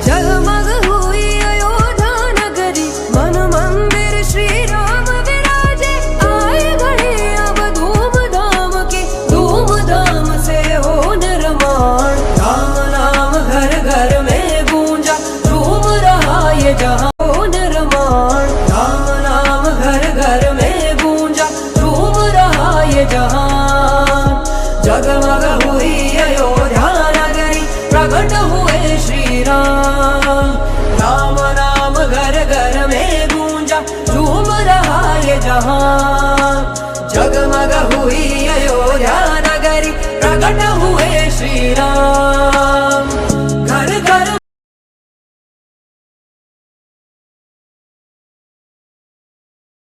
जगमग हुई अयोध्या नगरी, मन मंदिर श्री राम विराजे। आए घड़ी अब धूमधाम की, धूमधाम से हो निर्माण। राम नाम घर घर में गूंजा, झूम रहा ये जहां हो निर्माण। राम नाम घर घर में गूंजा, झूम रहा ये जहां। जगमग हुई अयोध्या नगरी, प्रकट हुए श्री राम। राम नाम घर घर में गूंजा, झूम रहा ये जहां। जगमग हुई अयोध्या नगरी, प्रकट हुए श्री राम।